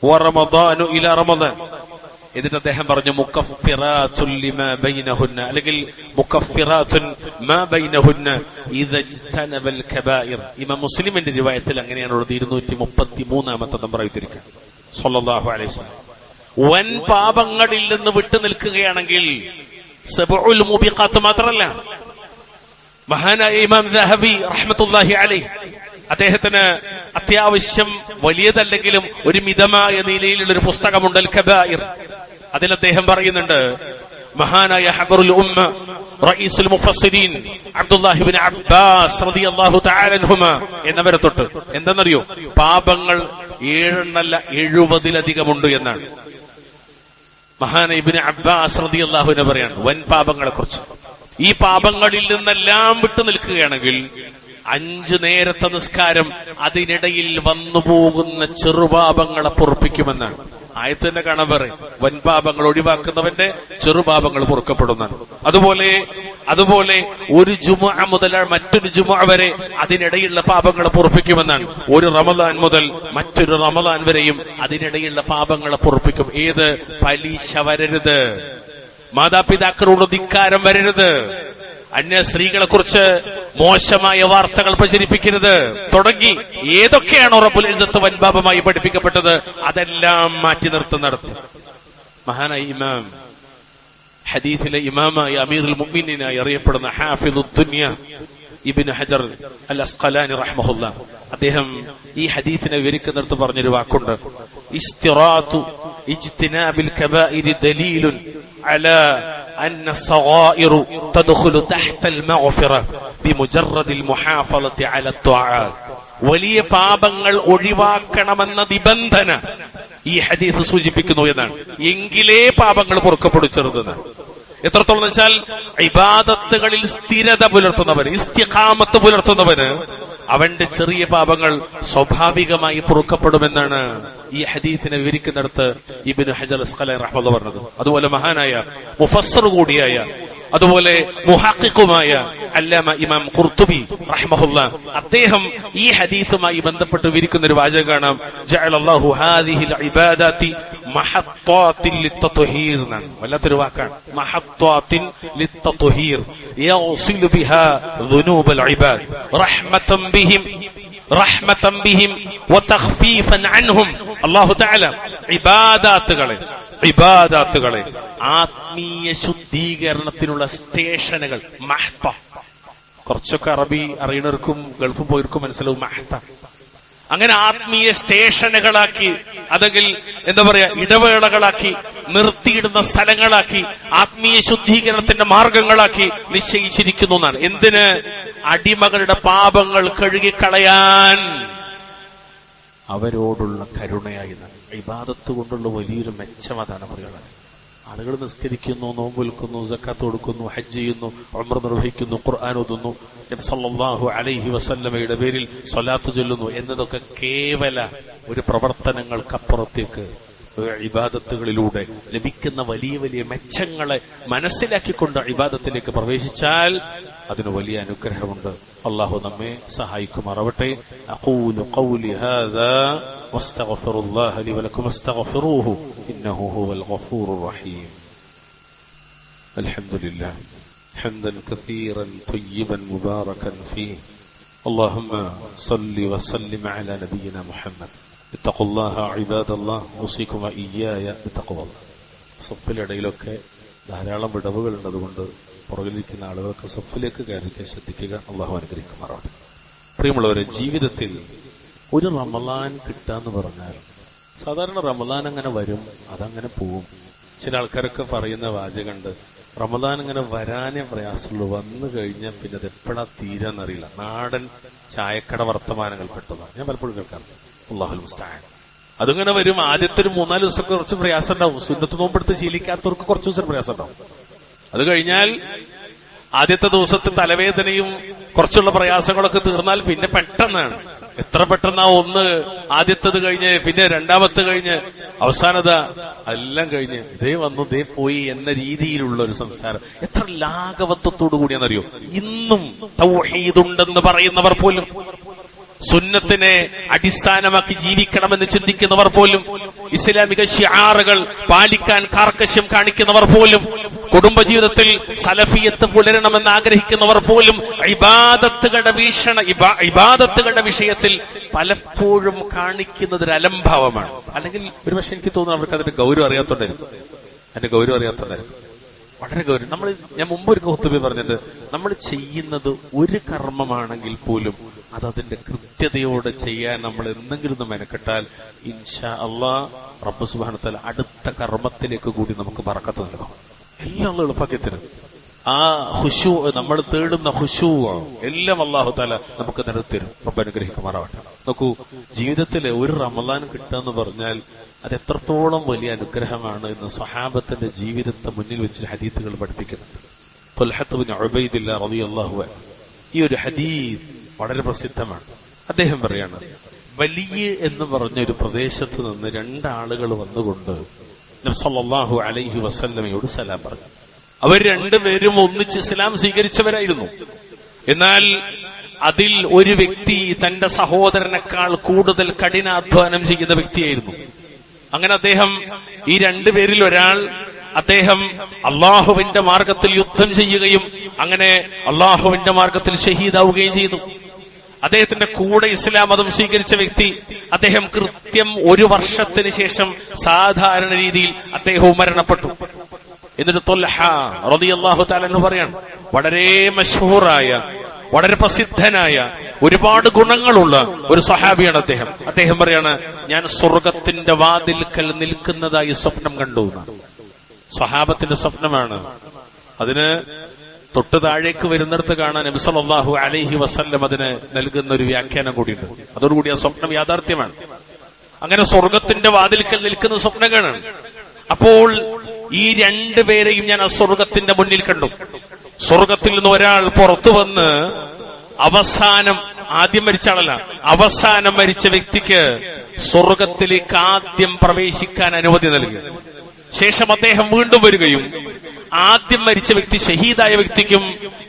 വറമദാനു ഇലാ റമദാൻ. എന്നിട്ട് അദ്ദേഹം പറഞ്ഞു മുകഫിറാത്തുൻ ലിമാ ബൈനഹുന്ന, അല്ലെങ്കിൽ മുകഫിറാത്തുൻ മാ ബൈനഹുന്ന ഇദാ ഇജ്തനബൽ കബായിർ. ഇമാം മുസ്ലിമിന്റെ റിവായത്തിൽ അങ്ങനെയാണുള്ളത്. 233 നമ്പർ ആയിട്ടിരിക്കുക. സല്ലല്ലാഹു അലൈഹി വസല്ലം വൻ പാപങ്ങളിൽ നിന്ന് വിട്ടു നിൽക്കുകയാണെങ്കിൽ സബഉൽ മുബിഖാത്ത് മാത്രമല്ല, മഹാനായ ഇമാം ദഹബി റഹ്മത്തുള്ളാഹി അലൈഹി അദ്ദേഹത്തിന് അത്യാവശ്യം വലിയതല്ലെങ്കിലും ഒരു മിതമായ നിലയിലുള്ള ഒരു പുസ്തകമുണ്ട്, അൽ കബായിർ. അതിൽ അദ്ദേഹം പറയുന്നുണ്ട്, മഹാനായ ഹബറുൽ ഉമ്മ റഈസുൽ മുഫസ്സിരീൻ അബ്ദുല്ലാഹി ഇബ്നു അബ്ബാസ് റളിയല്ലാഹു തആല അൻഹുമാ എന്നവരെ തൊട്ട് എന്തെന്നറിയോ, പാപങ്ങൾ 7 70-ലധികമുണ്ട് എന്നാണ്. മഹാനായ ഇബ്നു അബ്ബാസ് റളിയല്ലാഹു അൻഹു പറയാണ് വൻ പാപങ്ങളെ കുറിച്ച്. ഈ പാപങ്ങളിൽ നിന്നെല്ലാം വിട്ടു നിൽക്കുകയാണെങ്കിൽ 5 നേരത്തെ നിസ്കാരം അതിനിടയിൽ വന്നുപോകുന്ന ചെറുപാപങ്ങളെ പൊറുപ്പിക്കുമെന്നാണ്. ആയത്തിന്റെ കാണാൻ പറയും, വൻപാപങ്ങൾ ഒഴിവാക്കുന്നവന്റെ ചെറുപാപങ്ങൾ പൊറുക്കപ്പെടുന്നതാണ്. അതുപോലെ ഒരു ജുമുഅ മുതൽ മറ്റൊരു ജുമുഅ വരെ അതിനിടയിലുള്ള പാപങ്ങളെ പൊറുപ്പിക്കുമെന്നാണ്. ഒരു റമദാൻ മുതൽ മറ്റൊരു റമദാൻ വരെയും അതിനിടയിലുള്ള പാപങ്ങളെ പൊറുപ്പിക്കും. ഏത്? പലിശ വരരുത്, മാതാപിതാക്കളോട് ധിക്കാരം വരരുത്, അന്യ സ്ത്രീകളെ കുറിച്ച് മോശമായ വാർത്തകൾ പ്രചരിപ്പിക്കരുത്, തുടങ്ങി ഏതൊക്കെയാണോ റബ്ബുൽ ഇസ്സത്ത് വൻപാപമായി പഠിപ്പിക്കപ്പെട്ടത് അതെല്ലാം മാറ്റി നിർത്തുന്നിടത്ത് മഹാനായ ഇമാം, ഹദീസിലെ ഇമാമായ അമീറുൽ മുഅ്മിനീനായി അറിയപ്പെടുന്ന ഹാഫിദുദ് ദുനിയ ഇബ്നു ഹജർ അൽ അസ്ഖലാനി റഹ്മഹുല്ലാ, അദ്ദേഹം ഈ ഹദീസിനെ വിവരിക്കുന്നിടത്ത് പറഞ്ഞൊരു വാക്കുണ്ട്, ഇസ്തിറാതു ഇജ്തിനാബിൽ കബായിരി ദലീലുൻ അലാ അന്ന സഗായിറ തദ്ഖുലു തഹ്തൽ മഗ്ഫിറ ബിമുജറദിൽ മുഹാഫളത്തി അലാ ത്വആത്ത്. വലിയ പാപങ്ങൾ ഒഴിവാക്കണമെന്ന നിബന്ധന ഈ ഹദീസ് സൂചിപ്പിക്കുന്നു എന്നാണ്. എങ്കിലേ പാപങ്ങൾ പൊറുക്കപ്പെടും ചെറുതെന്ന്. എത്രത്തോളം വെച്ചാൽ ഇബാദത്തുകളിൽ സ്ഥിരത പുലർത്തുന്നവന്, ഇസ്തിഖാമത്ത് പുലർത്തുന്നവന് അവന്റെ ചെറിയ പാപങ്ങൾ സ്വാഭാവികമായി പൊറുക്കപ്പെടുമെന്നാണ് ഈ ഹദീസിനെ വിവരിക്കുന്നിടത്ത് ഇബ്നു ഹജർ അസ്ഖലാനി റഹ്മത്തുള്ളാഹി പറഞ്ഞത്. അതുപോലെ മഹാനായ മുഫസ്സിർ കൂടിയായ അതുപോലെ മുഹഖിഖുമായ അല്ലാമ ഇമാം ഖുർത്തുബി റഹ്മഹുല്ലാഹ് അദ്ദേഹം ഈ ഹദീസുമായി ബന്ധപ്പെട്ട് വിവരിക്കുന്ന ഒരു വാചകം കാണാം, ജഅലല്ലാഹു ഹാദിഹിൽ ഇബാദാതി മഹത്താത്തിൻ ലിത്തത്വഹീർ എന്നാണ്. വല്ലാത്തൊരു വാക്കാണ്, മഹത്താത്തിൻ ലിത്തത്വഹീർ യഗ്സിലു ബിഹാ ദുനൂബൽ ഇബാദ് റഹ്മതൻ ബിഹിം വതഖ്ഫീഫൻ അൻഹും. അല്ലാഹു തആല ഇബാദത്തുകളെ ആത്മീയ ശുദ്ധീകരണത്തിനുള്ള സ്റ്റേഷനുകൾ, മഹ്ത, കുറച്ചൊക്കെ അറബി അറിയണവർക്കും ഗൾഫ് പോയവർക്കും മനസ്സിലാവും മഹ്ത. അങ്ങനെ ആത്മീയ സ്റ്റേഷനുകളാക്കി, അല്ലെങ്കിൽ എന്താ പറയാ ഇടവേളകളാക്കി, നിർത്തിയിടുന്ന സ്ഥലങ്ങളാക്കി, ആത്മീയ ശുദ്ധീകരണത്തിന്റെ മാർഗങ്ങളാക്കി നിശ്ചയിച്ചിരിക്കുന്നു എന്നാണ്. എന്തിന്? അടിമകളുടെ പാപങ്ങൾ കഴുകിക്കളയാൻ, അവരോടുള്ള കരുണയായി. ഇബാദത്ത് കൊണ്ടുള്ള വലിയൊരു മെച്ചം അതാണ് പറയുന്നത്. ആളുകൾ നിസ്കരിക്കുന്നു, നോമ്പ് വിൽക്കുന്നു, സക്കാത്ത് കൊടുക്കുന്നു, ഹജ്ജ് ചെയ്യുന്നു, ഉംറ നിർവഹിക്കുന്നു, ഖുർആൻ ഓതുന്നു, നബി സല്ലല്ലാഹു അലൈഹി വസല്ലമയുടെ പേരിൽ സ്വലാത്ത് ചൊല്ലുന്നു എന്നതൊക്കെ കേവല ഒരു പ്രവർത്തനങ്ങൾക്കപ്പുറത്തേക്ക് ഇബാദത്തുകളിലൂടെ ലഭിക്കുന്ന വലിയ വലിയ മെച്ചങ്ങളെ മനസ്സിലാക്കിക്കൊണ്ട് ഇബാദത്തിലേക്ക് പ്രവേശിച്ചാൽ അതിന് വലിയ അനുഗ്രഹമുണ്ട്. അല്ലാഹു നമ്മെ സഹായിക്കുമാറാവട്ടെ. അഖൂലു ഖൗലി ഹാദാ വസ്തഗ്ഫിറുല്ലാഹ ലി വലക്കും വസ്തഗ്ഫിറൂഹു ഇന്നഹു ഹുവൽ ഗഫൂറുർ റഹീം. അൽഹംദുലില്ലാഹ് ഹംദൻ കസീറൻ ത്വയ്യിബൻ മുബാറകൻ ഫീഹി. اللهم صل وسلم على نبينا محمد. اتقوا الله عباد الله، اوصيكم واياي بتقوى الله. സഫിലിടയിലൊക്കെ ധാരാളം വിടവുകളുണ്ട്. അതുകൊണ്ട് പുറകിലിരിക്കുന്ന ആളുകൾക്ക് സഫിലേക്ക് കയറിക്കാൻ ശ്രദ്ധിക്കുക. അള്ളാഹു അനുഗ്രഹിക്കുമാറാണ്. പ്രിയമുള്ളവരെ, ജീവിതത്തിൽ ഒരു റമളാൻ കിട്ടാന്ന് പറഞ്ഞാൽ സാധാരണ റമളാൻ അങ്ങനെ വരും, അതങ്ങനെ പോവും. ചില ആൾക്കാരൊക്കെ പറയുന്ന വാചകമുണ്ട്, റമളാൻ ഇങ്ങനെ വരാനേ പ്രയാസമുള്ളൂ, വന്നു കഴിഞ്ഞാൽ പിന്നെ അത് എപ്പോഴാ തീരാന്നറിയില്ല. നാടൻ ചായക്കട വർത്തമാനങ്ങൾ പെട്ടതാണ് ഞാൻ പലപ്പോഴും കേൾക്കാറുണ്ട്. അല്ലാഹുൽ മുസ്തആൻ. അതിങ്ങനെ വരും. ആദ്യത്തെ ഒരു 3-4 ദിവസമൊക്കെ കുറച്ച് പ്രയാസം ഉണ്ടാവും. സുന്നത്ത് നോമ്പെടുത്ത് ശീലിക്കാത്തവർക്ക് കുറച്ച് ദിവസം പ്രയാസം ഉണ്ടാവും. അത് കഴിഞ്ഞാൽ ആദ്യത്തെ ദിവസത്തെ തലവേദനയും കുറച്ചുള്ള പ്രയാസങ്ങളൊക്കെ തീർന്നാൽ പിന്നെ പെട്ടെന്നാണ്. എത്ര പെട്ടെന്നാ ഒന്ന് ആദ്യത്തത് കഴിഞ്ഞ് പിന്നെ രണ്ടാമത്തെ കഴിഞ്ഞ് അവസാനത എല്ലാം കഴിഞ്ഞ് ദേ വന്നു ദേ പോയി എന്ന രീതിയിലുള്ള ഒരു സംസാരം എത്ര ലാഘവത്വത്തോടു കൂടിയെന്നറിയോ. ഇന്നും തൗഹീദുണ്ടെന്ന് പറയുന്നവർ പോലും, സുന്നത്തിനെ അടിസ്ഥാനമാക്കി ജീവിക്കണമെന്ന് ചിന്തിക്കുന്നവർ പോലും, ഇസ്ലാമിക ശിആറുകൾ പാലിക്കാൻ കാർക്കശ്യം കാണിക്കുന്നവർ പോലും, കുടുംബജീവിതത്തിൽ സലഫിയത്ത് പുലരണമെന്ന് ആഗ്രഹിക്കുന്നവർ പോലും ഇബാദത്തുകളുടെ വിഷയത്തിൽ പലപ്പോഴും കാണിക്കുന്നത് ഒരു അലംഭാവമാണ്. അല്ലെങ്കിൽ ഒരുപക്ഷെ എനിക്ക് തോന്നുന്നു അവർക്ക് അതിന്റെ ഗൗരവം അറിയാത്തോണ്ടായിരിക്കും. വളരെ ഗൗരവം. ഞാൻ മുമ്പ് ഒരു ഖുതുബയിൽ പറഞ്ഞിട്ട്, നമ്മൾ ചെയ്യുന്നത് ഒരു കർമ്മമാണെങ്കിൽ പോലും അതതിന്റെ കൃത്യതയോടെ ചെയ്യാൻ നമ്മൾ എന്തെങ്കിലും ഒന്ന് മെനക്കെട്ടാൽ ഇൻഷാ അല്ലാഹ് റബ്ബ് സുബ്ഹാനഹു വ തആല അടുത്ത കർമ്മത്തിലേക്ക് കൂടി നമുക്ക് ബറക്കത്ത് നൽകും. എല്ലാം എളുപ്പാക്കി തരും. ആ ഖുശൂ, നമ്മൾ തേടുന്ന ഖുശൂ എല്ലാം അല്ലാഹു തആല നമുക്ക് നിരത്തരും. റബ്ബ് അനുഗ്രഹിക്കുമാറാവട്ടെ. നോക്കൂ, ജീവിതത്തിലെ ഒരു റമളാൻ കിട്ടാന്ന് പറഞ്ഞാൽ അത് എത്രത്തോളം വലിയ അനുഗ്രഹമാണ് എന്ന് സ്വഹാബത്തിന്റെ ജീവിതത്തെ മുന്നിൽ വെച്ച് ഹദീസുകൾ പഠിപ്പിക്കുന്നുണ്ട്. ത്വൽഹത്ത് ബിൻ ഉബൈദില്ലാഹ് റളിയല്ലാഹു അൻഹു, ഈ ഒരു ഹദീസ് വളരെ പ്രസിദ്ധമാണ്. അദ്ദേഹം പറയാണ്, വലിയ എന്ന് പറഞ്ഞ ഒരു പ്രദേശത്ത് നിന്ന് 2 ആളുകൾ വന്നുകൊണ്ട് നബി സല്ലല്ലാഹു അലൈഹി വസല്ലമയോട് സലാം പറഞ്ഞു. അവർ രണ്ടുപേരും ഒന്നിച്ച് ഇസ്ലാം സ്വീകരിച്ചവരായിരുന്നു. എന്നാൽ അതിൽ ഒരു വ്യക്തി തന്റെ സഹോദരനേക്കാൾ കൂടുതൽ കഠിനാധ്വാനം ചെയ്യുന്ന വ്യക്തിയായിരുന്നു. അങ്ങനെ അദ്ദേഹം, ഈ 2 പേരിൽ ഒരാൾ, അദ്ദേഹം അള്ളാഹുവിന്റെ മാർഗത്തിൽ യുദ്ധം ചെയ്യുകയും അങ്ങനെ അള്ളാഹുവിന്റെ മാർഗത്തിൽ ഷഹീദാവുകയും ചെയ്തു. അദ്ദേഹത്തിന്റെ കൂടെ ഇസ്ലാം മതം സ്വീകരിച്ച വ്യക്തി, അദ്ദേഹം കൃത്യം 1 വർഷത്തിന് ശേഷം സാധാരണ രീതിയിൽ അദ്ദേഹവും മരണപ്പെട്ടു. എന്നിട്ട് ത്വൽഹ റളിയല്ലാഹു തആല എന്ന് പറയാണ്, വളരെ മശ്ഹൂറായ, വളരെ പ്രസിദ്ധനായ, ഒരുപാട് ഗുണങ്ങളുള്ള ഒരു സ്വഹാബിയാണ് അദ്ദേഹം. അദ്ദേഹം പറയാണ്, ഞാൻ സ്വർഗത്തിന്റെ വാതിൽക്കൽ നിൽക്കുന്നതായി സ്വപ്നം കണ്ടു. സ്വഹാബത്തിന്റെ സ്വപ്നമാണ്. അതിന് തൊട്ട് താഴേക്ക് വരുന്നിടത്ത് കാണാൻ നബി സല്ലല്ലാഹു അലൈഹി വസല്ലം അതിന് നൽകുന്ന ഒരു വ്യാഖ്യാനം കൂടിയുണ്ട്. അതോടുകൂടി ആ സ്വപ്നം യാഥാർത്ഥ്യമാണ്. അങ്ങനെ സ്വർഗത്തിന്റെ വാതിൽക്കൽ നിൽക്കുന്ന സ്വപ്നം കാണാൻ. അപ്പോൾ ഈ 2 പേരെയും ഞാൻ ആ സ്വർഗത്തിന്റെ മുന്നിൽ കണ്ടു. സ്വർഗത്തിൽ നിന്ന് ഒരാൾ പുറത്തു വന്ന് അവസാനം, ആദ്യം മരിച്ച ആളല്ല, അവസാനം മരിച്ച വ്യക്തിക്ക് സ്വർഗത്തിലേക്ക് ആദ്യം പ്രവേശിക്കാൻ അനുമതി നൽകി. ശേഷം അദ്ദേഹം വീണ്ടും വരികയും ആദ്യം മരിച്ച വ്യക്തി, ഷഹീദായ വ്യക്തിക്കും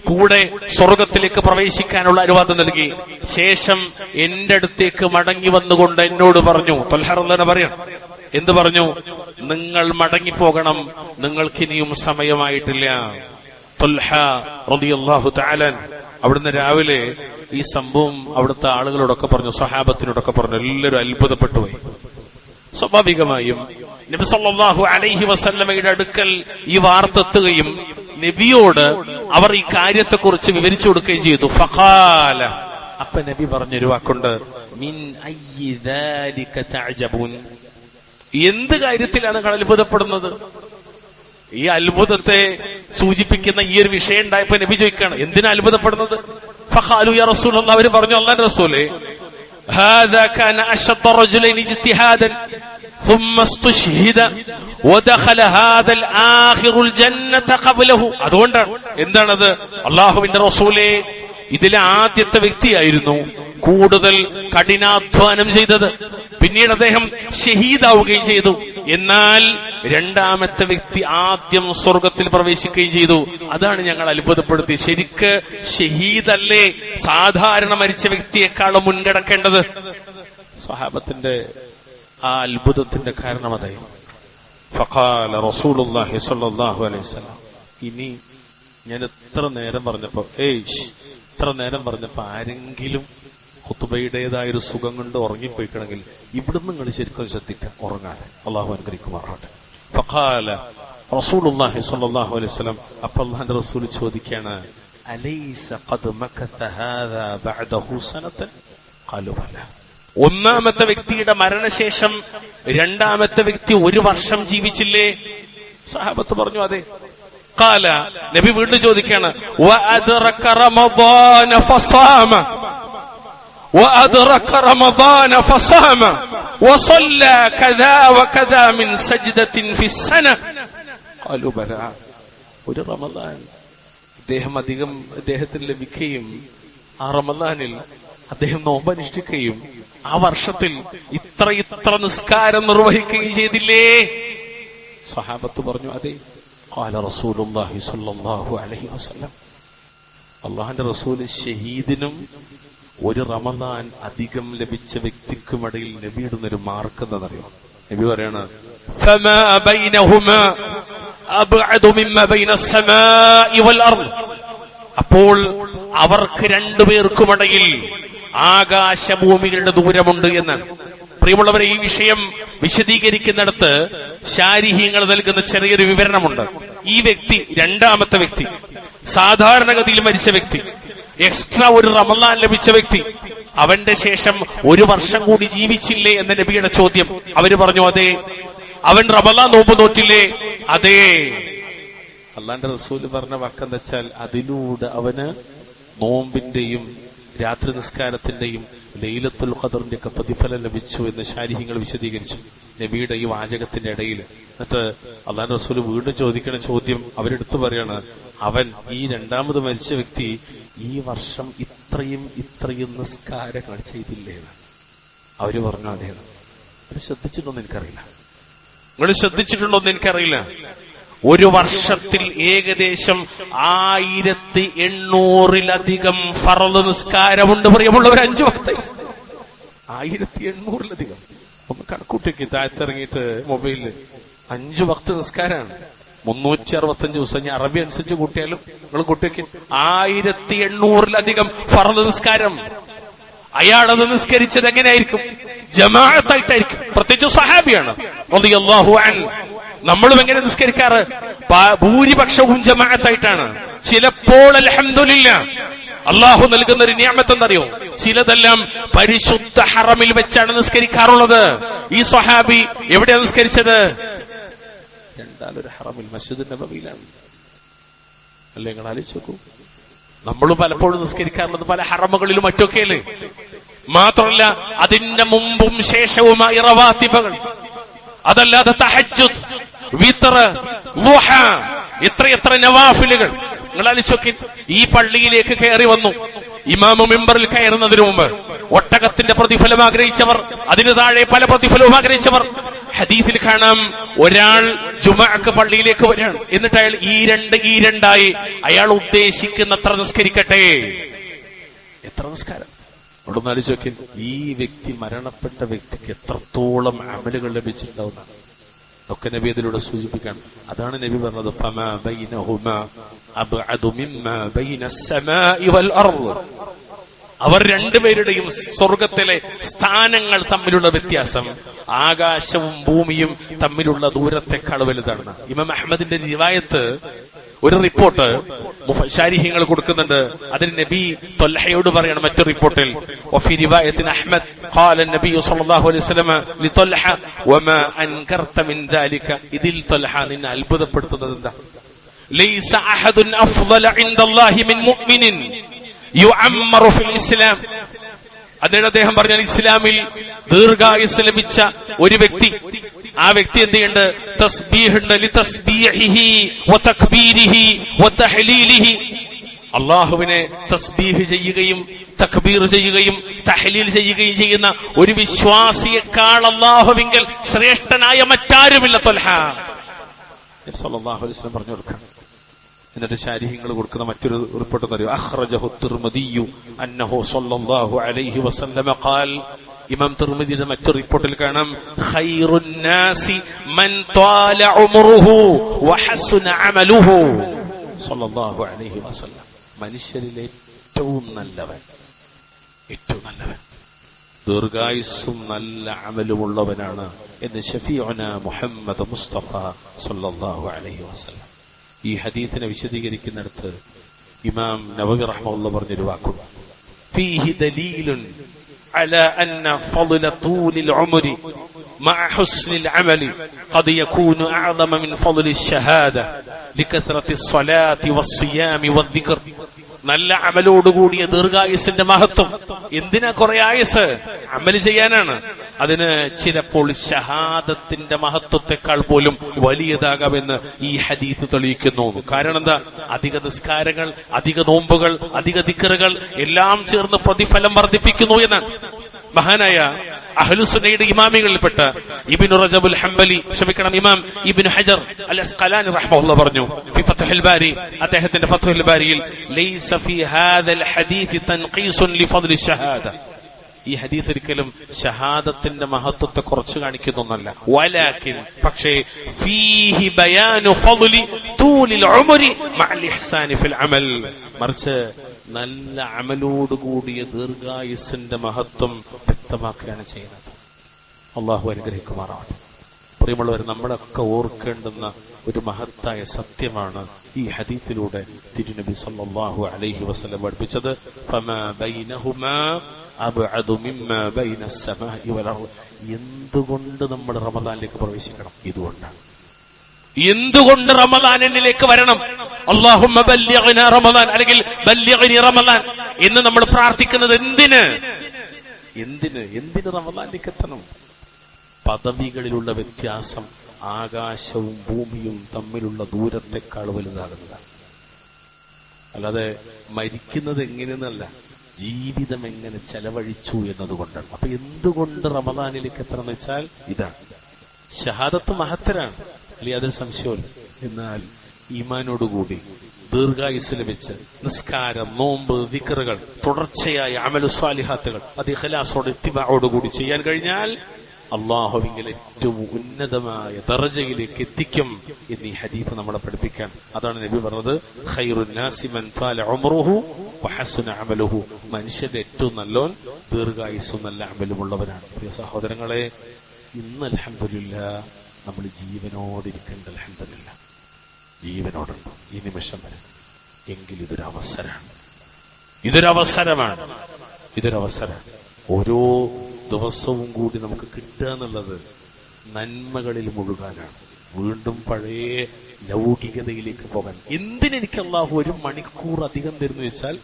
കൂടെ സ്വർഗത്തിലേക്ക് പ്രവേശിക്കാനുള്ള അനുവാദം നൽകി. ശേഷം എന്റെ അടുത്തേക്ക് മടങ്ങി വന്നുകൊണ്ട് എന്നോട് പറഞ്ഞു, ത്വൽഹ പറയാം, എന്ത് പറഞ്ഞു? നിങ്ങൾ മടങ്ങിപ്പോകണം, നിങ്ങൾക്കിനിയും സമയമായിട്ടില്ല. ത്വൽഹ റളിയല്ലാഹു തആല അവിടുന്ന് രാവിലെ ഈ സംഭവം അവിടുത്തെ ആളുകളോടൊക്കെ പറഞ്ഞു, സ്വഹാബത്തിനോടൊക്കെ പറഞ്ഞു. എല്ലാവരും അത്ഭുതപ്പെട്ടു പോയി. സ്വാഭാവികമായും നബി സല്ലല്ലാഹു അലൈഹി വസല്ലമയുടെ അടുക്കൽ ഈ വാർത്ത എത്തുകയും നബിയോട് അവർ ഈ കാര്യത്തെക്കുറിച്ച് വിവരിച്ചു കൊടുക്കുകയും ചെയ്തു. ഫഖാല, അപ്പൊ നബി പറഞ്ഞൊരു വാക്കുണ്ട്, മിൻ അയ്യി ദാലിക തഅജബൂൻ, എന്ത് കാര്യത്തിലാണ് നിങ്ങൾ അത്ഭുതപ്പെടുന്നത്? ഈ അത്ഭുതത്തെ സൂചിപ്പിക്കുന്ന ഈ ഒരു വിഷയം ഉണ്ടായപ്പോ നബി ചോദിക്കാണ്, എന്തിനാ അത്ഭുതപ്പെടുന്നത്? ഫഖാലു യാ റസൂലല്ലാഹ്, അവർ പറഞ്ഞു, അല്ലാഹുവിന്റെ റസൂലേ, ഹാദാ കാന അശദ്ദ റജുലൈനി ഇജ്തിഹാദൻ ثم استشهد ودخل هذا الاخر الجنه قبله. അതുകൊണ്ടാണ്. എന്താണത്? അല്ലാഹുവിന്റെ റസൂലേ, ഇതിലെ ആദ്യത്തെ വ്യക്തിയായിരുന്നു കൂടുതൽ കഠിനാധ്വാനം ചെയ്തത്. പിന്നീട് അദ്ദേഹം ഷഹീദാവുകയും ചെയ്തു. എന്നാൽ രണ്ടാമത്തെ വ്യക്തി ആദ്യം സ്വർഗത്തിൽ പ്രവേശിക്കുകയും ചെയ്തു. അതാണ് ഞങ്ങൾ അത്ഭുതപ്പെടുത്തി. ശരിക്ക് ഷഹീദല്ലേ സാധാരണ മരിച്ച വ്യക്തിയെക്കാളും മുൻകടക്കേണ്ടത്? സ്വഹാബത്തിന്റെ ആ അത്ഭുതത്തിന്റെ കാരണം അതായിരുന്നു. ഫഖാല റസൂലുള്ളാഹി സ്വല്ലല്ലാഹു അലൈഹി വസല്ലം, ഇനി ഞാൻ എത്ര നേരം പറഞ്ഞപ്പോ ആരെങ്കിലും ഖുതുബയുടേതായൊരു സുഖം കൊണ്ട് ഉറങ്ങിപ്പോയിക്കണമെങ്കിൽ ഇവിടുന്ന് നിങ്ങൾ ശരിക്കും ശ്രദ്ധിക്കാം, ഉറങ്ങാതെ. അള്ളാഹു അനുഗ്രഹിക്കുമാറാകട്ടെ. ഫഖാല റസൂലുള്ളാഹി സ്വല്ലല്ലാഹു അലൈഹി വസല്ലം, അപ്പോൾ അല്ലാഹുവിന്റെ റസൂൽ ചോദിക്കുകയാണ്, അലൈസ ഖദ് മകത ഹാദാ ബഅദഹു സനതൻ? ഖാലു ബല. ഒന്നാമത്തെ വ്യക്തിയുടെ മരണശേഷം രണ്ടാമത്തെ വ്യക്തി 1 വർഷം ജീവിച്ചില്ലേ? സഹാബത്ത് പറഞ്ഞു അതെ. ഖാല, നബി വീണ്ടും ചോദിക്കുകയാണ്, വഅദ്റക റമദാന ഫസാമ وأدرك رمضان فصام وصلى كذا وكذا من سجدة في السنة قالوا بلى. ഒരു റമദാൻ അദ്ദേഹത്തിന് ലഭിക്കുകയും ആ റമദാനിൽ അദ്ദേഹം നോമ്പനുഷ്ഠിക്കുകയും ആ വർഷത്തിൽ ഇത്ര നിസ്കാരം നിർവഹിക്കുകയും ചെയ്തില്ലേ? സഹാബത്ത് പറഞ്ഞു അതെ. ഖാല റസൂലുള്ളാഹി സ്വല്ലല്ലാഹു അലൈഹി വസല്ലം, അല്ലാഹുവിന്റെ റസൂൽ ഷഹീദിനും 1 റമദാൻ അധികം ലഭിച്ച വ്യക്തിക്കുമിടയിൽ നബി ഇടുന്നൊരു മാർക്ക് എന്താണെന്നറിയോ? നബി പറയാണ്, ഫമാ ബൈനഹുമാ അബ്അദു മിമ്മാ ബൈന അസ്സമാഇ വൽ അർദ്. അപ്പോൾ അവർക്ക് രണ്ടുപേർക്കുമിടയിൽ ആകാശഭൂമികളുടെ ദൂരമുണ്ട് എന്നാണ്. പ്രിയമുള്ളവരെ, ഈ വിഷയം വിശദീകരിക്കുന്നിടത്ത് ശാരിഹ്യങ്ങൾ നൽകുന്ന ചെറിയൊരു വിവരണമുണ്ട്. ഈ വ്യക്തി, രണ്ടാമത്തെ വ്യക്തി, സാധാരണഗതിയിൽ മരിച്ച വ്യക്തി, എക്സ്ട്രാ 1 റമദാൻ ലഭിച്ച വ്യക്തി, അവന്റെ ശേഷം 1 വർഷം കൂടി ജീവിച്ചില്ലേ എന്ന നബിയുടെ ചോദ്യം. അവര് പറഞ്ഞു അതെ. അവൻ റമദാൻ നോമ്പ് നോറ്റില്ലേ? അതെ. അല്ലാഹുവിന്റെ റസൂല് പറഞ്ഞ വാക്കെന്താ വെച്ചാൽ, അതിലൂടെ അവന് നോമ്പിന്റെയും രാത്രി നിസ്കാരത്തിന്റെയും ലൈലത്തുൽ ഖദറിന്റെ ഒക്കെ പ്രതിഫലം ലഭിച്ചു എന്ന് ശാരിഹ്യങ്ങൾ വിശദീകരിച്ചു നബിയുടെ ഈ വാചകത്തിന്റെ ഇടയിൽ. എന്നിട്ട് അല്ലാഹുവിന്റെ റസൂല് വീണ്ടും ചോദിക്കുന്ന ചോദ്യം അവരെടുത്തു പറയാണ്, അവൻ ഈ രണ്ടാമത് മരിച്ച വ്യക്തി ഈ വർഷം ഇത്രയും നിസ്കാരങ്ങൾ ചെയ്തില്ലേ? അവര് പറഞ്ഞു അതേ. നിങ്ങൾ ശ്രദ്ധിച്ചിട്ടുണ്ടോന്ന് എനിക്കറിയില്ല. 1 വർഷത്തിൽ ഏകദേശം 1800-ലധികം ഫർള് നിസ്കാരമുണ്ട്. പ്രിയമുള്ളവർ, 5 വക്ത് 1800-ലധികം. ഒന്ന് കണക്കൂട്ടിക്ക്, താഴത്തിറങ്ങിയിട്ട് മൊബൈലില് 5 വക്ത് നിസ്കാരമാണ്. 365 ദിവസം. ഞാൻ അറബി അനുസരിച്ച് കൂട്ടിയാലും നിങ്ങൾ കൂട്ടിവെക്ക്. 1800-ലധികം ഫർള് നിസ്കാരം. അയാളത് നിസ്കരിച്ചത് എങ്ങനെയായിരിക്കും? ജമാഅത്തായിട്ടായിരിക്കും. പ്രത്യേകിച്ച് സഹാബിയാണ് റളിയല്ലാഹു അൻഹു. നമ്മളും എങ്ങനെ നിസ്കരിക്കാറ്? ഭൂരിപക്ഷവും ജമാഅത്തായിട്ടാണ്. ചിലപ്പോൾ അൽഹംദുലില്ലാ അള്ളാഹു നൽകുന്ന ഒരു നിഅമത്ത് എന്തറിയോ? ചിലതെല്ലാം പരിശുദ്ധ ഹറമിൽ വെച്ചാണ് നിസ്കരിക്കാറുള്ളത്. ഈ സ്വഹാബി എവിടെയാണ് നിസ്കരിച്ചത്? രണ്ടാലൊരു ഹറമിൽ, മസ്ജിദ് നബവിയിലാണ്. അല്ലേ? നിങ്ങൾ ആലോചിച്ച് നോക്കൂ. നമ്മളും പലപ്പോഴും നിസ്കരിക്കാറുള്ളത് പല ഹറമുകളിലും മറ്റൊക്കെയല്ലേ. മാത്രമല്ല, അതിന്റെ മുമ്പും ശേഷവുമായി റവാത്തിബകൾ, അതല്ലാതെ തഹജ്ജുദ്, വിത്ർ, ളുഹ, എത്രയെത്ര നവാഫിലുകൾ. നിങ്ങൾ ആലോചിച്ച്, ഈ പള്ളിയിലേക്ക് കയറി വന്നു. ഇമാമു മിമ്പറിൽ കയറുന്നതിന് മുമ്പ് ഒട്ടകത്തിന്റെ പ്രതിഫലം ആഗ്രഹിച്ചവർ, അതിനു താഴെ പല പ്രതിഫലവും ആഗ്രഹിച്ചവർ. ഹദീസിൽ കാണാം, ഒരാൾ ജുമഅക്ക് പള്ളിയിലേക്ക് വരികയാണ്. എന്നിട്ട് അയാൾ ഈ രണ്ടായി അയാൾ ഉദ്ദേശിക്കുന്നത്ര നിസ്കരിക്കട്ടെ. എത്ര നിസ്കാരം! അവിടെ ഒന്ന് ആലോചിച്ച് നോക്കി. ഈ വ്യക്തി, മരണപ്പെട്ട വ്യക്തിക്ക് എത്രത്തോളം അമലുകൾ ലഭിച്ചിട്ടുണ്ടാവുന്ന ഒക്കെ നബി അതിലൂടെ സൂചിപ്പിക്കാൻ. അതാണ് നബി പറഞ്ഞത്, ഫമാ ബൈനഹുമാ അബ്അദു മിമ്മാ ബൈന അസ്സമാഇ വൽ അർദ്. അവർ രണ്ടുപേരുടെയും സ്വർഗത്തിലെ സ്ഥാനങ്ങൾ തമ്മിലുള്ള വ്യത്യാസം ആകാശവും ഭൂമിയും തമ്മിലുള്ള ദൂരത്തെക്കാൾ വലുതാണ്. ഇമാം അഹ്മദിന്റെ റിവായത്ത്, ഒരു റിപ്പോർട്ട് ശാരിഹ്യങ്ങൾ കൊടുക്കുന്നുണ്ട്. അതിന് നബി ത്വൽഹയോട് പറയണം മറ്റൊരു റിപ്പോർട്ടിൽ, വഫി റിവായത്തിൻ അഹ്മദ് ഖാല നബി സ്വല്ലല്ലാഹു അലൈഹി വസല്ലം ലിത്വൽഹ വമാ അൻകർത മിൻ ദാലിക. ഇതിൽ ത്വൽഹ, നിന്നെ അത്ഭുതപ്പെടുത്തുന്നത് എന്താ? ലൈസ അഹദുൻ അഫ്ളല ഇൻദല്ലാഹി മിൻ മുഅ്മിനിൻ യുഅമ്മറു ഫിൽ ഇസ്ലാം. അതിന് അദ്ദേഹം പറഞ്ഞാൽ, ഇസ്ലാമിൽ ദീർഘായുസ് ലഭിച്ച ഒരു വ്യക്തി, ആ വ്യക്തി എന്ത് ചെയ്യുന്നുണ്ട്? തസ്ബീഹുണ്ട്. ലിതസ്ബീഹിഹി വതക്ബീരിഹി വതഹ്ലീലിഹി. അല്ലാഹുവിനെ തസ്ബീഹ് ചെയ്യുകയും തക്ബീർ ചെയ്യുകയും തഹ്ലീൽ ചെയ്യുകയും ചെയ്യുന്ന ഒരു വിശ്വാസിയെക്കാൾ അല്ലാഹുവിങ്കൽ ശ്രേഷ്ഠനായ മറ്റാരുമില്ല. ത്വൽഹ നബി സല്ലല്ലാഹു അലൈഹി വസല്ലം പറഞ്ഞു കൊടുക്കണം. എന്നിട്ട് ശാരിഹ്യങ്ങൾ കൊടുക്കുന്ന മറ്റൊരു റിപ്പോർട്ട് അറിയോ? അഖ്റജഹു തിർമിദിയു അന്നഹു സ്വല്ലല്ലാഹു അലൈഹി വസല്ലം ഖാൽ. ഇമാം തിർമിദിയുടെ മറ്റൊരു റിപ്പോർട്ടിൽ കാണാം, ഖൈറുൻ നാസി മൻ ത്വാല ഉംറുഹു വഹസുന അമലുഹു സ്വല്ലല്ലാഹു അലൈഹി വസല്ലം. മനുഷ്യരിലെ ഏറ്റവും നല്ലവൻ ദീർഘായുസ്സും നല്ല അമലുമുള്ളവനാണ് എന്ന് ഷഫീഉന മുഹമ്മദ് മുസ്തഫ സല്ലല്ലാഹു അലൈഹി വസല്ലം. ഈ ഹദീസിനെ വിശദീകരിക്കുന്നിടത്ത് ഇമാം നവവി റഹ്മത്തുള്ളാഹി പറഞ്ഞൊരു വാക്കുണ്ട്, ഫീഹി ദലീലുൻ അലാ അന്ന ഫളല തൂലിൽ ഉംരി മഅ ഹുസ്നിൽ അമലി ഖദ് യകൂനു അഅ്ളമ മിൻ ഫളലിൽ ഷഹാദ ലികത്റത്തിസ് സ്വലാത്തി വസ്സിയാമി വദ്ദിക്ർ. നല്ല അമലോടുകൂടിയ ദീർഘായുസിന്റെ മഹത്വം. എന്തിനാ കുറെ ആയുസ്? അമല് ചെയ്യാനാണ്. അതിന് ചിലപ്പോൾ ഷഹാദത്തിന്റെ മഹത്വത്തെക്കാൾ പോലും വലിയതാകാമെന്ന് ഈ ഹദീസ് തെളിയിക്കുന്നു. കാരണം എന്താ? അധിക നിസ്കാരങ്ങൾ, അധിക നോമ്പുകൾ, അധിക ദിക്റുകൾ എല്ലാം ചേർന്ന് പ്രതിഫലം വർദ്ധിപ്പിക്കുന്നു എന്ന് മഹാനായ അഹ്ലുസുന്നയുടെ ഇമാമികളിൽപ്പെട്ട ഇബ്നു റജബുൽ ഹംബലി, ക്ഷമിക്കണം, ഇമാം ഇബ്നു ഹജർ അൽ അസ്ഖലാനി റഹ്മത്തുള്ളാഹി പറഞ്ഞു ഫി ഫത്ഹുൽ ബാരി, അദ്ദേഹത്തിന്റെ ഫത്ഹുൽ ബാരിയിൽ, ലൈസ ഫി ഹാദൽ ഹദീസ് തൻഖീസുൻ ലിഫദ്ലി ഷഹാദ. ഈ ഹദീസ് ഒരിക്കലും ഷഹാദത്തിന്റെ മഹത്വത്തെ കുറച്ചു കാണിക്കുന്നൊന്നല്ല. വലാകിൻ, പക്ഷേ, ഫീഹി ബയാനു ഫദ്ലി തൂലിൽ ഉംരി മഅൽ ഇഹ്സാനി ഫിൽ അമൽ, മറിച്ച് നല്ല അമലോടുകൂടിയ ദീർഘായുസിന്റെ മഹത്വം വ്യക്തമാക്കുകയാണ് ചെയ്യുന്നത്. അള്ളാഹു അനുഗ്രഹിക്കുമാറാവട്ടെ. പ്രിയമുള്ളവർ, നമ്മളൊക്കെ ഓർക്കേണ്ടുന്ന ഒരു മഹത്തായ സത്യമാണ് ഈ ഹദീസിലൂടെ തിരുനബി സല്ലല്ലാഹു അലൈഹി വസല്ലം പഠിപ്പിച്ചത്. ഫമാ ബൈനഹുമാ അബ്അദു മിമ്മാ ബൈന അസ്സമാഇ വൽ അർദ്. എന്തുകൊണ്ട് നമ്മൾ റമദാനിലേക്ക് പ്രവേശിക്കണം? ഇതുകൊണ്ടാണ്. എന്തുകൊണ്ട് റമദാനിലേക്ക് വരണം? അല്ലാഹുമ്മ ബല്ലിഗ്നാ റമദാൻ, അല്ലെങ്കിൽ ബല്ലിഗ്നി റമദാൻ എന്ന് നമ്മൾ പ്രാർത്ഥിക്കുന്നത് എന്തിന്? എന്തിന് റമദാനിലേക്ക് എത്തണം? പദവികളിലുള്ള വ്യത്യാസം ആകാശവും ഭൂമിയും തമ്മിലുള്ള ദൂരത്തെക്കാൾ വലുതാകുന്നതാണ്. അല്ലാതെ മരിക്കുന്നത് എങ്ങനെയെന്നല്ല, ജീവിതം എങ്ങനെ ചെലവഴിച്ചു എന്നതുകൊണ്ടാണ്. അപ്പൊ എന്തുകൊണ്ട് റമദാനിലേക്ക് എത്തണം എന്ന് വെച്ചാൽ ഇതാണ്. ഷഹാദത്ത് മഹത്തരാണ്, അല്ലെങ്കിൽ അതിൽ സംശയമില്ല. എന്നാൽ ഈമാനോടുകൂടി ദീർഘായുസ് ലഭിച്ച് നിസ്കാരം, നോമ്പ്, ദിക്റുകൾ, തുടർച്ചയായ അമലു സ്വാലിഹാത്തുകൾ അത് ഇഖ്ലാസോടെ ഇത്തിബാഅോടുകൂടി ചെയ്യാൻ കഴിഞ്ഞാൽ അല്ലാഹുവിൽ ഏറ്റവും ഉന്നതമായ ദറജയിലേക്ക് എത്തിക്കും എന്ന് ഈ ഹദീസ് നമ്മളെ പഠിപ്പിക്കാൻ. അതാണ് നബി പറഞ്ഞത്, ഖൈറുൻ നാസി മൻ താല ഉംറുഹു വഹസന അമലുഹു. മനുഷ്യന്റെ ഏറ്റവും നല്ലോൻ ദീർഘായുസ്സും നല്ല അമലുമുള്ളവനാണ്. പ്രിയ സഹോദരങ്ങളെ, ഇന്ന് അൽഹംദുലില്ലാഹ് നമ്മൾ ജീവനോടിരിക്കേണ്ട, അൽഹംദുലില്ലാഹ് ജീവനോടുണ്ട് ഈ നിമിഷം വരെ. എങ്കിൽ ഇതൊരവസരമാണ്. ഓരോ ദിവസവും കൂടി നമുക്ക് കിട്ടുക എന്നുള്ളത് നന്മകളിൽ മുഴുകാനാണ്, വീണ്ടും പഴയ ലൗകികതയിലേക്ക് പോകാൻ. എന്തിനെനിക്ക് അല്ലാഹു 1 മണിക്കൂർ അധികം തരുന്നു വെച്ചാൽ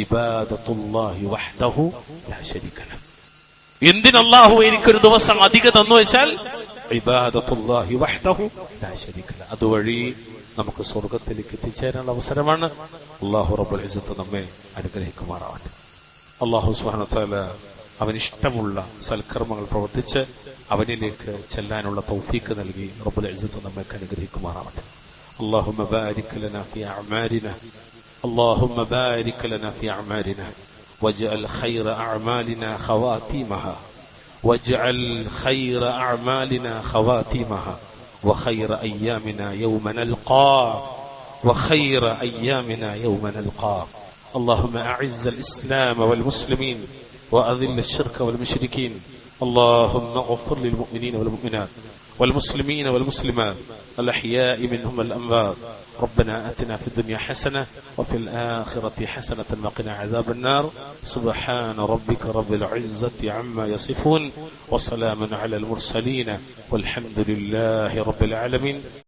ഇബാദത്തുല്ലാഹി വഹ്ദഹു ലാ ശരീക ലഹു. എന്തിന് അല്ലാഹു എനിക്കൊരു ദിവസം അധികം തന്നു വെച്ചാൽ ഇബാദത്തുല്ലാഹി വഹ്ദഹു ലാ ശരീക ലഹു. അതുവഴി നമുക്ക് സ്വർഗത്തിലേക്ക് എത്തിച്ചേരാനുള്ള അവസരമാണ്. അല്ലാഹു റബ്ബുൽ ഇസ്സത്ത് നമ്മെ അനുഗ്രഹിക്കുമാറാവട്ടെ. അല്ലാഹു സുബ്ഹാനഹു വ തആല അവനിഷ്ടമുള്ള സൽക്കർമ്മങ്ങൾ പ്രവർത്തിച്ച് അവനിലേക്ക് ചെല്ലാനുള്ള തൗഫീഖ് നൽകി റബ്ബുൽ ഇസ്സത്ത് നമ്മെ അനുഗ്രഹിക്കുമാറാവട്ടെ. اللهم بارك لنا في أعمالنا اللهم بارك لنا في أعمالنا واجعل خير أعمالنا خواتيمها واجعل خير أعمالنا خواتيمها وخير أيامنا يوم نلقاك وخير أيامنا يوم نلقاك. اللهم أعز الإسلام والمسلمين وأذل الشرك والمشركين. اللهم اغفر للمؤمنين والمؤمنات والمسلمين والمسلمات الأحياء منهم والأموات. ربنا آتنا في الدنيا حسنة وفي الآخرة حسنة وقنا عذاب النار. سبحان ربك رب العزة عما يصفون وسلام على المرسلين والحمد لله رب العالمين.